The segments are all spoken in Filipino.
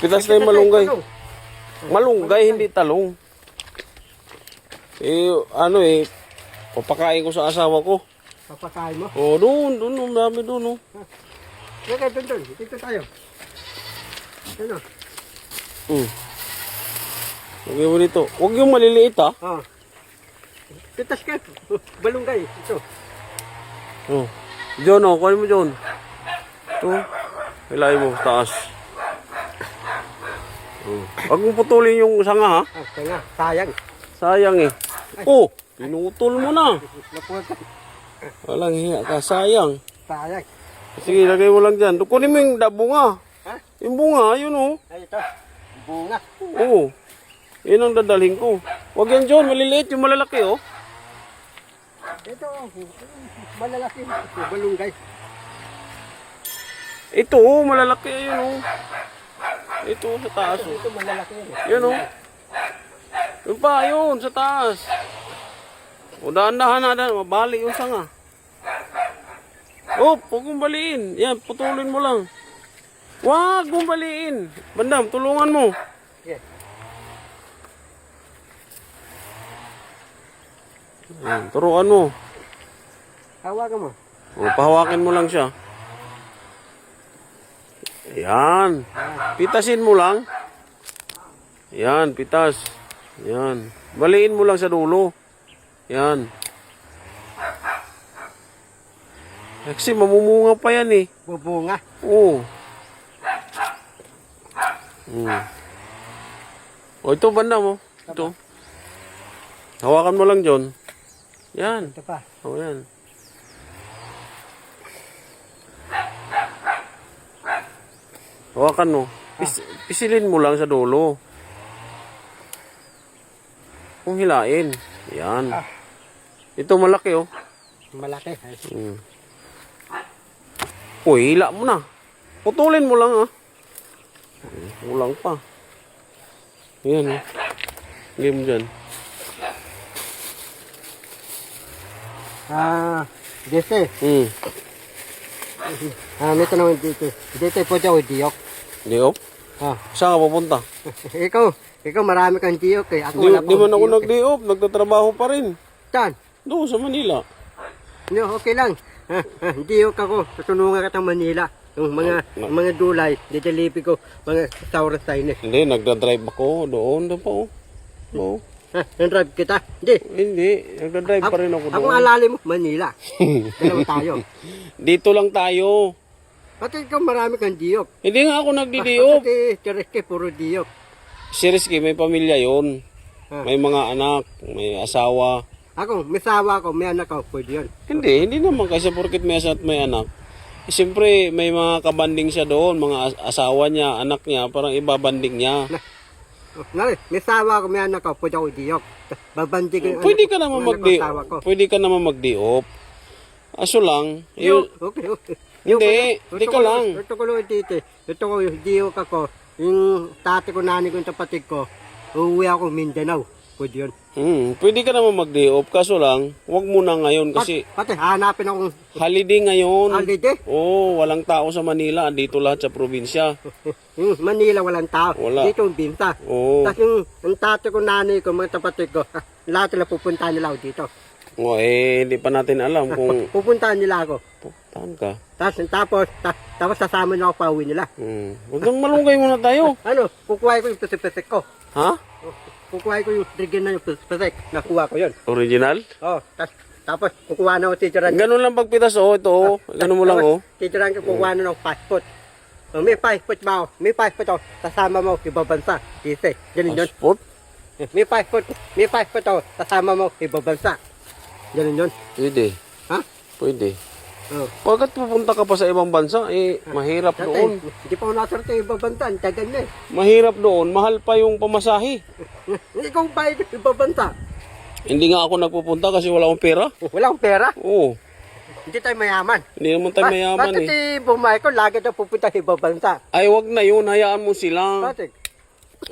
Pitas na yung malunggay. Malunggay, hindi talong. Ano papakain ko sa asawa ko. Papakain mo? Oh, doon, marami doon, oh. Teka, doon. Dito tayo. Ano? Lagyan mo dito. Huwag yung maliliit, ha? Oh. Pitas ka. Balunggay. Ito. Oh. John, oh. Kuhain mo, John. Ito. Hilahin mo, taas. Huwag mong putulin yung sanga, ha? Sanga. Sayang. Sayang, eh. Oh, pinutol mo na. Napuwag. Walang hiya ka, sayang. Sayang. Sige, lagay mo lang dyan. Kunin mo yung bunga. Ha? Yung bunga, yun, oh. Ay, ito. Bunga. Oo. Yun ang dadalhin ko. Huwag yan, John. Maliliit yung malalaki, oh. Ito. Malalaki. Balunggay. Ito, oh. Malalaki. Ayun, oh. Ito, sa taas, oh. Ito malalaki. Yun, oh. Yun pa, yun, sa taas. O, dahan-dahan na. Mabali yung sanga. Oh, huwag mong baliin. Yan, putulin mo lang. Huwag mong baliin. Bandam, tulungan mo. Sige. Yan, turuan mo. Hawakan mo. O, pahawakin mo lang siya. Yan. Pitasin mo lang. Yan, pitas. Yan. Baliin mo lang sa dulo. Yan. Kasi mamumunga pa yan, eh. Bubunga. Oo. O, ito, banda mo. Ito. Hawakan mo lang, John. Yan. Ito pa. O, yan. Hawakan mo. Pisilin mo lang sa dulo. Kung hilain. Yan. Ito malaki, oh. Malaki. Uy, hila mo na. Putulin mo lang, ah. Kulang pa. Yan, oh. Hili mo dyan. Dito. Ito naman dito. Dito po dyan, diyok. Diop? Saan ka pupunta? Ikaw marami kang diyok eh. Ako Di man ako nag-diop. Nagtatrabaho pa rin. Saan? Doon sa Manila. No, okay lang. Diyok ako. Tutulungan ka ng Manila. Yung mga dulay, dideliver ko mga saurus tayo. Hindi, nagdadrive ako. Doon pa, oh. Oo. Nandrive kita? Hindi, nagdadrive pa rin ako doon. Ako alali mo, Manila. Dalawa tayo. Dito lang tayo. Pati ikaw marami kang diyok. Hindi nga ako nagdi-diop. Pati Tereske, puro diyok. Si Rizky, may pamilya yon. May mga anak, may asawa. Ako, may sawa ko, may anak ko, pwede yun. Hindi naman kasi porkit may asawa at may anak. Siyempre, may mga kabanding siya doon, mga asawa niya, anak niya, parang ibabanding niya. May sawa ko, may anak ko, pwede ako diyok. Babandi ko yung Pwede ka naman mag-diop. Pwede ka naman mag-diop. Aso lang. Okay. Hindi ka lang. Ito ko lang dito. Ito ko yung diyok ako. Yung tate ko, nani ko, yung kapatid ko. Uuwi ako Mindanao. Pwede yun. Pwede ka naman mag-diop. Kaso lang, wag mo na ngayon kasi Pati hanapin akong holiday ngayon. holiday. Oo, walang tao sa Manila. Andito lahat sa probinsya. Yung Manila walang tao. Wala. Dito yung binta. Oo. Tapos yung tate ko, nanay ko, mga kapatid ko, lahat nila pupuntahan nila ako dito. O, hindi pa natin alam kung Pupuntahan nila ako. saan ka. Tapos sasama na ako pa uwi nila. Huwag nang malunggay muna tayo. Ano, kukuha ko yung pesek ko. Ha? Kukuha ko yung trigger na yung pesek. Nakuha ko yun. Original? Oh, tapos kukuha na ako titiran. Ganun lang pagpitas, oh. Ito, oh. Ganun mo lang, oh. Titiran ko, kukuha na ng passport. Oh, may passport ba ako? May passport ako. Sasama mo ibang bansa. Kasi, ganun yun. Passport? May passport ako. Sasama mo ibang bansa. Ganun yun. Pwede. Ha? Pwede. Oh. Pagkat pupunta ka pa sa ibang bansa, mahirap doon. Hindi pa ako nasarap sa ibang bansa. Ang tagal na eh. Mahirap doon. Mahal pa yung pamasahe. Ikaw bayad sa ibang bansa. Hindi nga ako nagpupunta kasi wala akong pera. Wala akong pera. Oo. Hindi tayo mayaman. Hindi naman tayo mayaman, Bakit bumay ko, lagi daw pupunta sa ibang bansa? Ay, wag na yun. Hayaan mo sila. Bakit?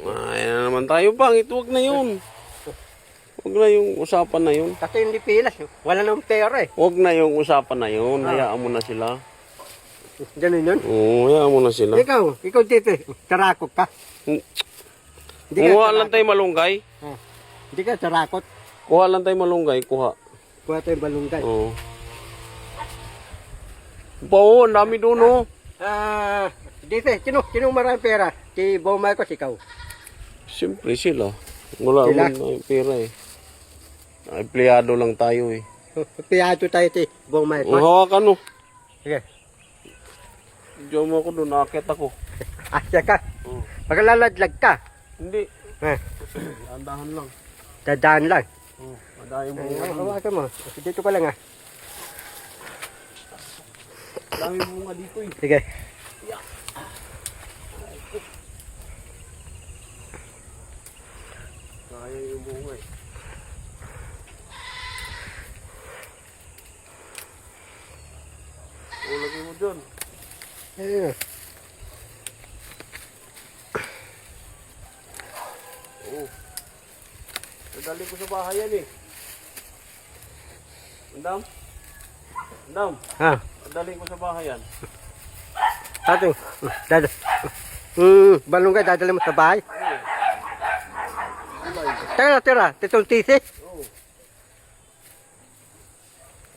Ay, na naman tayo, pangit. Wag na yun. Wag na yung usapan na yun. Kasi hindi pilas. Wala nang pera eh. Wag na yung usapan na yun. Hayaan mo na sila. Ganun yun. Oo, hayaan mo na sila. Ikaw dito, tarakot ka. Hindi ka Kuha lang tayo malunggay. Ah, hindi ka tarakot. Kuha lang tayo malunggay, kuha. Kuha tayo balunggay. Oo. Oo, ang dami doon, oh. Dito, sino marami pera? Si Bong Marcos, ikaw. Siyempre sila. Wala Sila? naman na pera eh. Empleyado lang tayo eh. Piyado tayo si Bong Marcos. Hawakan mo. Sige. Diyan mo ako doon, nakakit ako. Asya ka. Oo. Paglaladlag ka. Hindi. Eh, Andahan lang. dadaan lang. Oo, madayo mo. Hawakan mo. Dito ka lang ah. Dami mo nga dito eh. Sige. Kaya yung bunga eh. O, lagay mo dyan. Ayun. Oo. Nadali ko sa bahay yan eh. Andam? Andam? Ah, Nadali ko sa bahay yan. ating. Balunggay dadala mo sa bahay. Tira. Titong tisi. Oo.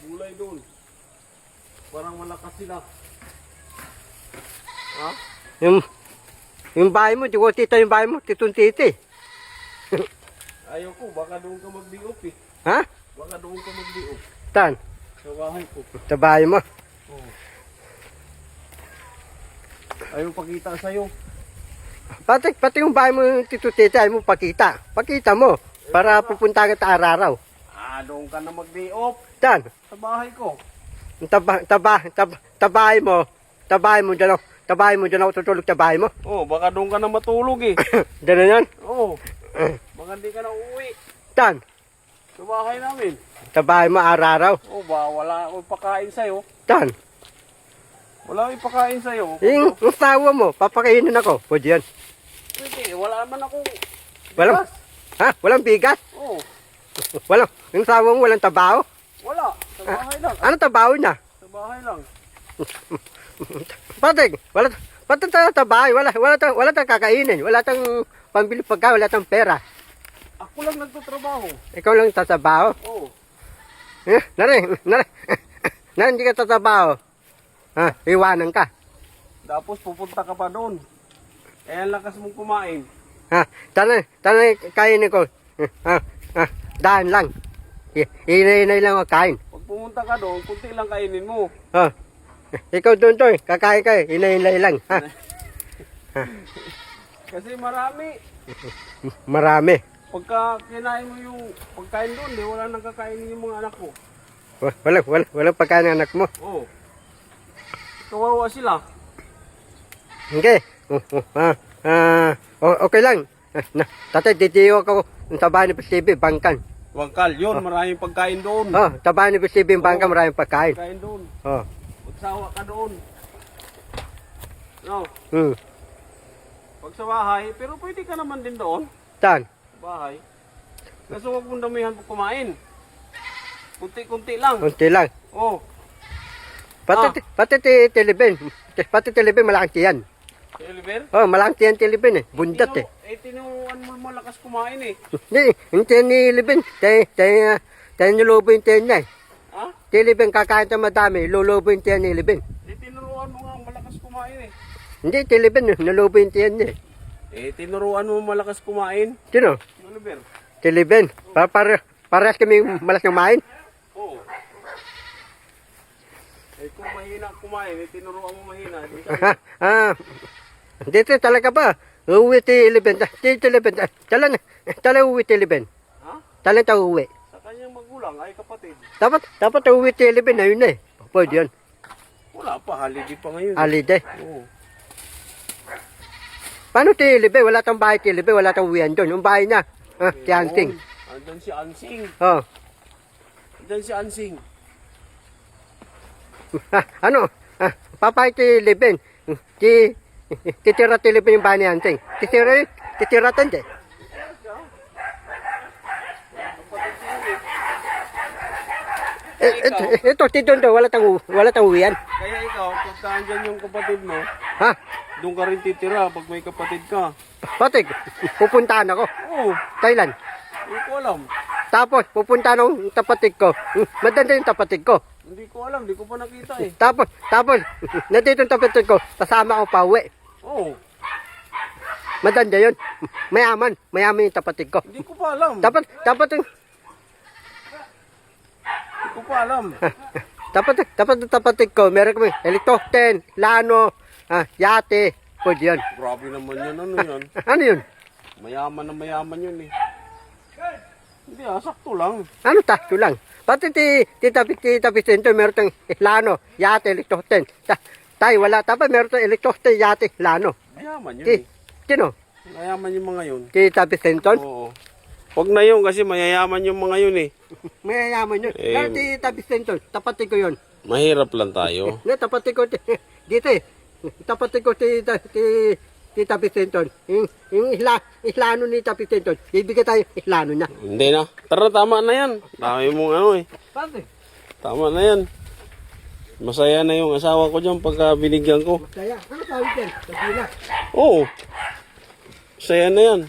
Gulay doon. Parang malakas sila. Ha? Yung bahay mo, di ko tita yung bahay mo, titong tisi. Ayoko, baka doon ka mag-diop eh. Ha? Baka doon ka mag-diop. Tan? Sa bahay ko. Sa bahay mo. Oo. Ayaw pakita sa'yo. Pati yung bahay mo, tito tita, ay mo pakita. Pakita mo. Para pupunta ka sa Araraw. Ah, doon ka na mag-diop. Tan? Sa bahay ko. Tabahay mo dyan ako tutulog sa bahay mo. Oh, baka doon ka na matulog eh. Dyan yan. Oo. Baka di ka na uuwi. Tan? Sa bahay namin. Tabahay mo Araraw. Oh, ba, wala akong pakain sa'yo. Tan? Wala akong pakain sa'yo. Yung asawa mo, papakainin ako. Pwede yan. Pwede, wala man akong Walang, bigas. ha? Walang bigas? Oo. Yung asawa mo walang tabaho? Wala. Sa bahay lang. Ano tabaho niya? Sa bahay lang. Pati tayo tabahay, wala tang kakainin, wala tang pambili pagka, wala tang pera. Ako lang nagtatrabaho. Ikaw lang tatabaho. Oo. Nari, hindi ka tatabaho. Ha, iwanan ka. Tapos pupunta ka pa doon. Eh, ang lakas mong kumain. Ha, tanay kainin ko. Daan lang. Inay lang ako kain. Pag pumunta ka doon, kunti lang kainin mo. Ha, ikaw doon to, kakain ka, inay lang. Ha, Kasi marami. marami. Pagka kinain mo yung pagkain doon, wala nang kakainin yung mga anak ko. Walang pagkain ng anak mo. Oo. Kawawa sila. Okay. Okay lang. Tatay, ditiyo ako sa bahay ni Pasibi, bangkan. Wangkal, yun, maraming pagkain doon. Sa bahay ni Pasibi, bangkan, maraming pagkain. Pagkain doon. Oh. Magsawa ka doon. No, Hmm. pag sa bahay, pero pwede ka naman din doon. Saan? Sa bahay. Kaso huwag mong damihan pag kumain. Kunti-kunti lang. Kunti lang. Oh, Pati Tilibin, malaki yan. si Oliver. Oh, malaki yan Tilibin eh. Bundat eh. Tinuruan mo malakas kumain eh. Yung tiyan ni Libin, tayo nilubo yung tiyan niya eh. Ha? Tilibin, kakain tayo madami, lulubo yung tiyan ni Libin. Tinuruan mo nga malakas kumain eh. Hindi, Tilibin, nilubo yung tiyan niya eh. Tinuruan mo malakas kumain. Sino? Si Oliver. Tilibin. Parehas kami malas kumain. Oo. Kung mahina kumain, tinuruan mo mahina. Dito talaga ba? Uwi Tilibin. Tala uwi Tilibin. Ha? Tala tayo uwi. Sa kanyang magulang ay kapatid. Dapat uwi Tilibin na yun eh. Pwede yun. Wala pa, holiday pa ngayon. Holiday. Oo. Paano Tilibin? Wala tang bahay Tilibin. Wala tang uwian doon. Yung bahay niya. Si Ansing. Andun si Ansing. Oh. Andun si Ansing. Ano? Papay Tilibin. Titira Tilibin yung bahay ni Ansing. Titira tanda. Ito, Tidon daw, wala tang uwian. Kaya ikaw, kung pagka andyan yung kapatid mo, Ha? doon ka rin titira pag may kapatid ka. Patik, pupuntahan ako. Oo, Thailand. hindi ko alam. Tapos, pupuntahan ako yung tapatig ko. Maganda yung tapatig ko. Hindi ko alam, hindi ko pa nakita eh. Tapos, nandito yung tapatig ko. Kasama ko pa uwi. Oo, Maganda yun. Mayaman yung tapatig ko. hindi ko pa alam. Dapat yung Hindi ko pa alam. Dapat tapatig ko, meron kami helicopter, lano, yate, pwede yan. Grabe naman yun, ano yan? Ano yun? Mayaman na mayaman yun eh. Hindi sakto lang. Ano takyo lang? Pati tita Vicente, meron tayong lano, yate, helicopter. Tayo wala, tapos meron tayong helicopter, yate, lano. Mayaman yun eh. Sino? Mayaman yung mga yun. Tita Vicente? Oo. Huwag na yun kasi mayayaman yung mga yun eh. Mayayaman yun. Eh, Pero tita Vicente, tapatig ko yun. Mahirap lang tayo. Tapatig ko, dito eh. Tapatig ko Tita Vicente. Yung islano ni Tita Vicente, ibigay tayo islano niya. Hindi na. Tara, tama na yan. Dami mong ano eh. Pati, Tama na yan. Masaya na yung asawa ko dyan pagka binigyan ko. masaya. Ano tawag yan? Sabina. Oo. Masaya na yan.